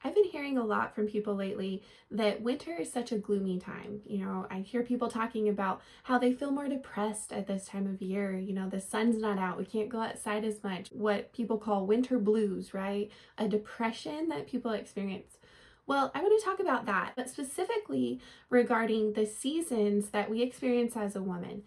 I've been hearing a lot from people lately that winter is such a gloomy time. I hear people talking about how they feel more depressed at this time of year. The sun's not out, we can't go outside as much. What people call winter blues, right? A depression that people experience. Well, I want to talk about that, but specifically regarding the seasons that we experience as a woman.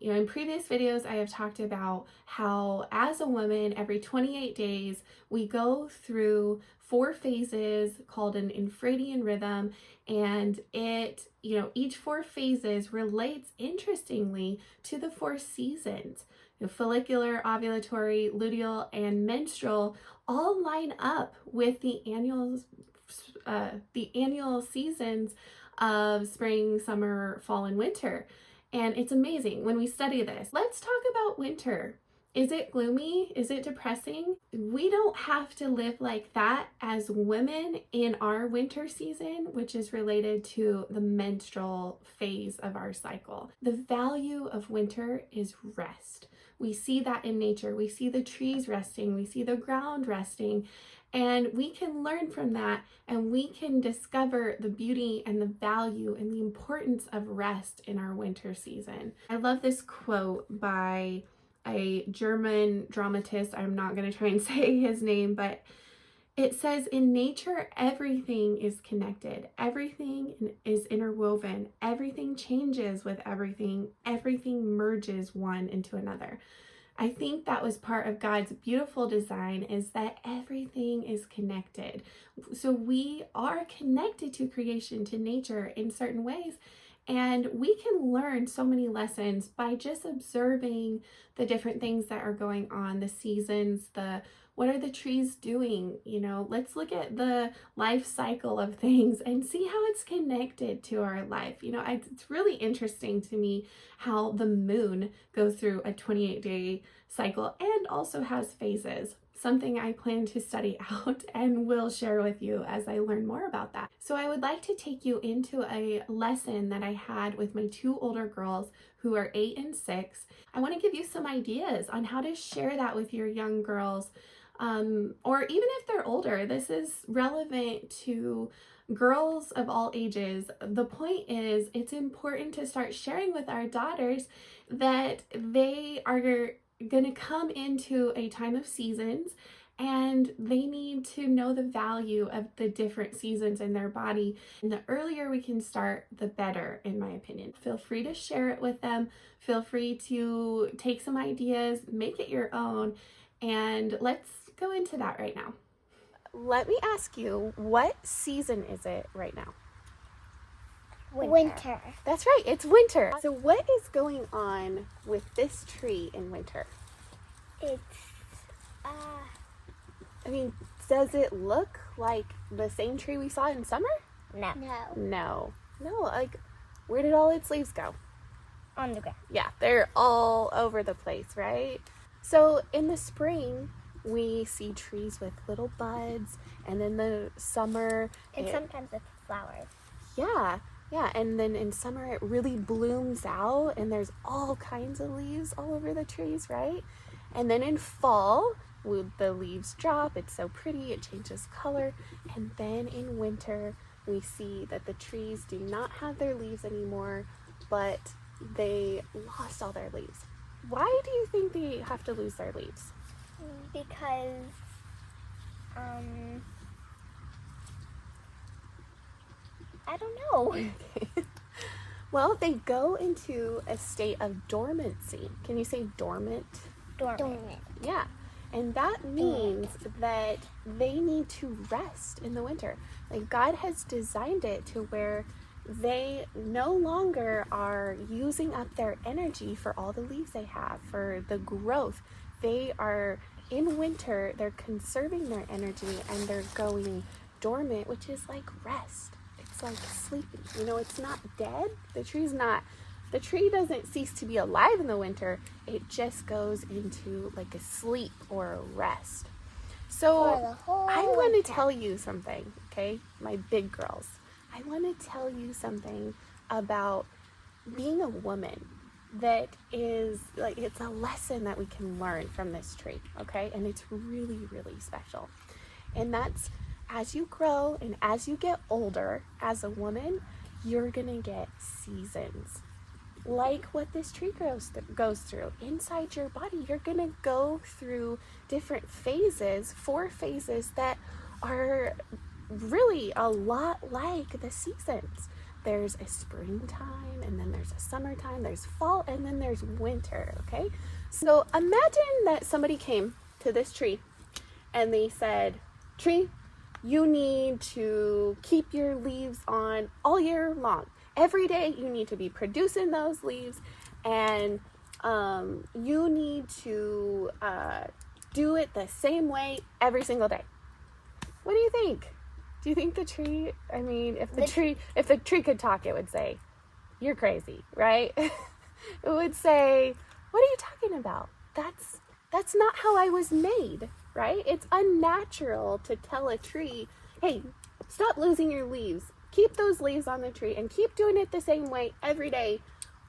In previous videos, I have talked about how as a woman, every 28 days, we go through 4 phases called an Infradian rhythm, and each 4 phases relates interestingly to the 4 seasons. Follicular, ovulatory, luteal, and menstrual all line up with the annual seasons of spring, summer, fall, and winter. And it's amazing when we study this. Let's talk about winter. Is it gloomy? Is it depressing? We don't have to live like that as women in our winter season, which is related to the menstrual phase of our cycle. The value of winter is rest. We see that in nature. We see the trees resting. We see the ground resting. And we can learn from that, and we can discover the beauty and the value and the importance of rest in our winter season. I love this quote by a German dramatist. I'm not going to try and say his name, but it says, in nature, everything is connected. Everything is interwoven. Everything changes with everything. Everything merges one into another. I think that was part of God's beautiful design, is that everything is connected. So we are connected to creation, to nature in certain ways. And we can learn so many lessons by just observing the different things that are going on, the seasons, what are the trees doing? Let's look at the life cycle of things and see how it's connected to our life. It's really interesting to me how the moon goes through a 28-day cycle and also has phases. Something I plan to study out and will share with you as I learn more about that. So I would like to take you into a lesson that I had with my 2 older girls who are 8 and 6. I want to give you some ideas on how to share that with your young girls, or even if they're older. This is relevant to girls of all ages. The point is, it's important to start sharing with our daughters that they are going to come into a time of seasons, and they need to know the value of the different seasons in their body. And the earlier we can start, the better, in my opinion. Feel free to share it with them. Feel free to take some ideas, make it your own, and let's go into that right now. Let me ask you, what season is it right now? Winter. That's right, it's winter. So what is going on with this tree in winter? It's, does it look like the same tree we saw in summer? No. No, like, where did all its leaves go? On the ground. Yeah, they're all over the place, right? So in the spring, we see trees with little buds, and in the summer... And sometimes with flowers. Yeah, and then in summer it really blooms out, and there's all kinds of leaves all over the trees, right? And then in fall, the leaves drop, it's so pretty, it changes color, and then in winter, we see that the trees do not have their leaves anymore, but they lost all their leaves. Why do you think they have to lose their leaves? Because, I don't know. Well, they go into a state of dormancy. Can you say dormant? Dormant. Yeah. And that means that they need to rest in the winter. Like, God has designed it to where they no longer are using up their energy for all the leaves they have, for the growth. They are, in winter, they're conserving their energy and they're going dormant, which is like rest. It's like sleeping. It's not dead. The tree doesn't cease to be alive in the winter. It just goes into like a sleep or a rest. So I'm going to tell you something, okay? My big girls. I want to tell you something about being a woman that is like, it's a lesson that we can learn from this tree, okay? And it's really, really special. And that's as you grow and as you get older as a woman, you're gonna get seasons. Like what this tree goes through. Inside your body, you're gonna go through different phases, 4 phases that are really a lot like the seasons. There's a springtime, and then there's a summertime, there's fall, and then there's winter, okay? So imagine that somebody came to this tree and they said, tree, you need to keep your leaves on all year long. Every day you need to be producing those leaves, and you need to do it the same way every single day. What do you think? Do you think the tree, I mean, if the tree could talk, it would say, you're crazy, right? It would say, what are you talking about? That's not how I was made, right? It's unnatural to tell a tree, hey, stop losing your leaves. Keep those leaves on the tree and keep doing it the same way every day,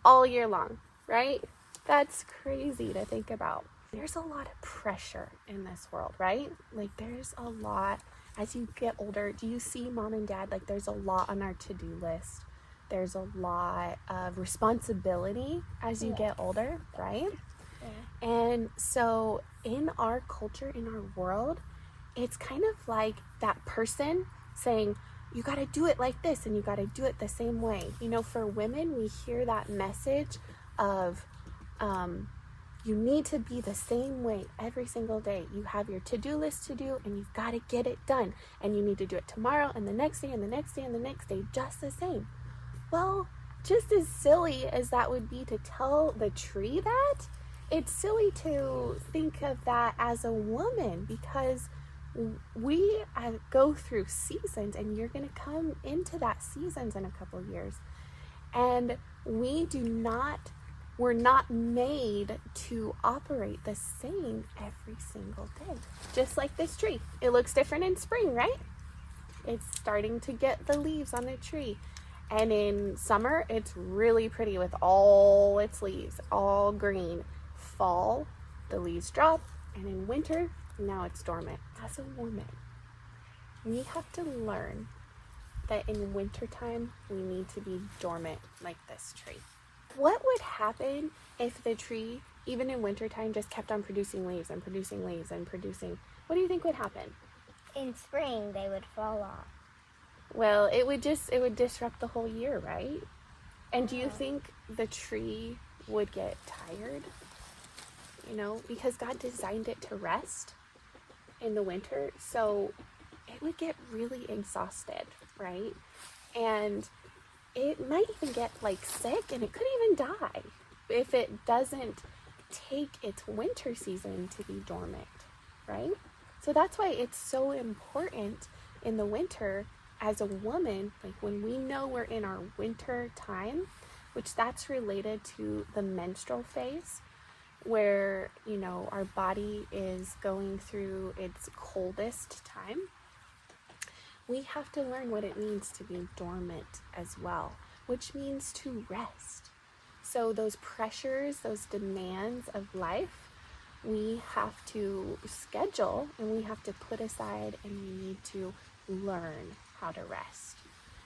all year long, right? That's crazy to think about. There's a lot of pressure in this world, right? Like there's a lot, as you get older, do you see mom and dad, like there's a lot on our to-do list. There's a lot of responsibility as you get older, right? Yeah. And so in our culture, in our world, it's kind of like that person saying, you got to do it like this and you got to do it the same way. You know, for women, we hear that message of you need to be the same way every single day. You have your to-do list to do and you've got to get it done. And you need to do it tomorrow and the next day and the next day and the next day, just the same. Well, just as silly as that would be to tell the tree that, it's silly to think of that as a woman, because we go through seasons, and you're going to come into that seasons in a couple of years. And we're not made to operate the same every single day. Just like this tree. It looks different in spring, right? It's starting to get the leaves on the tree. And in summer, it's really pretty with all its leaves, all green. Fall, the leaves drop, and in winter, now it's dormant. As a woman, we have to learn that in wintertime, we need to be dormant like this tree. What would happen if the tree, even in wintertime, just kept on producing leaves and producing leaves and producing? What do you think would happen? In spring, they would fall off. Well, it would disrupt the whole year, right? And do you think the tree would get tired? You know, because God designed it to rest in the winter, so it would get really exhausted, right? And it might even get like sick, and it could even die if it doesn't take its winter season to be dormant, right? So that's why it's so important in the winter as a woman, like when we know we're in our winter time, which that's related to the menstrual phase, where, you know, our body is going through its coldest time. We have to learn what it means to be dormant as well, which means to rest. So those pressures, those demands of life, we have to schedule and we have to put aside, and we need to learn how to rest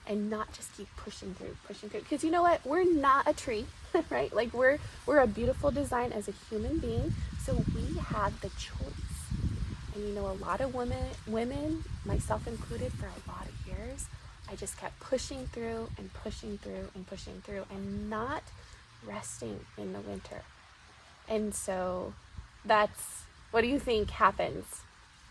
and not just keep pushing through. Because you know what? We're not a tree, right? Like we're a beautiful design as a human being. So we have the choice. And you know, a lot of women, myself included, for a lot of years, I just kept pushing through and pushing through and pushing through and not resting in the winter. And so that's, what do you think happens?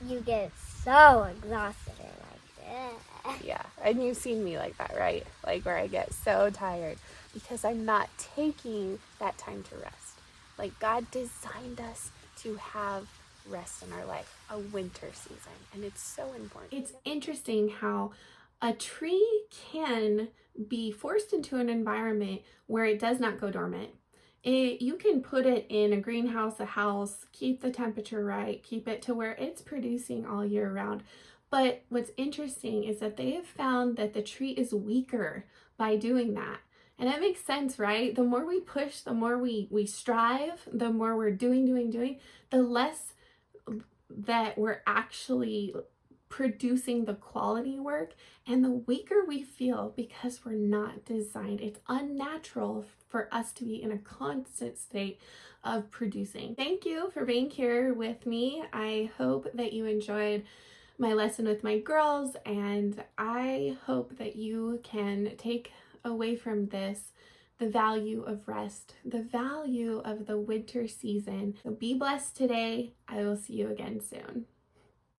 You get so exhausted and like, yeah, and you've seen me like that, right? Like where I get so tired because I'm not taking that time to rest. Like God designed us to have rest in our life, a winter season, and it's so important. It's interesting how a tree can be forced into an environment where it does not go dormant. You can put it in a greenhouse, a house, keep the temperature right, keep it to where it's producing all year round. But what's interesting is that they have found that the tree is weaker by doing that. And that makes sense, right? The more we push, the more we strive, the more we're doing, the less that we're actually producing the quality work, and the weaker we feel because we're not designed. It's unnatural for us to be in a constant state of producing. Thank you for being here with me. I hope that you enjoyed my lesson with my girls, and I hope that you can take away from this the value of rest, the value of the winter season. So be blessed today. I will see you again soon.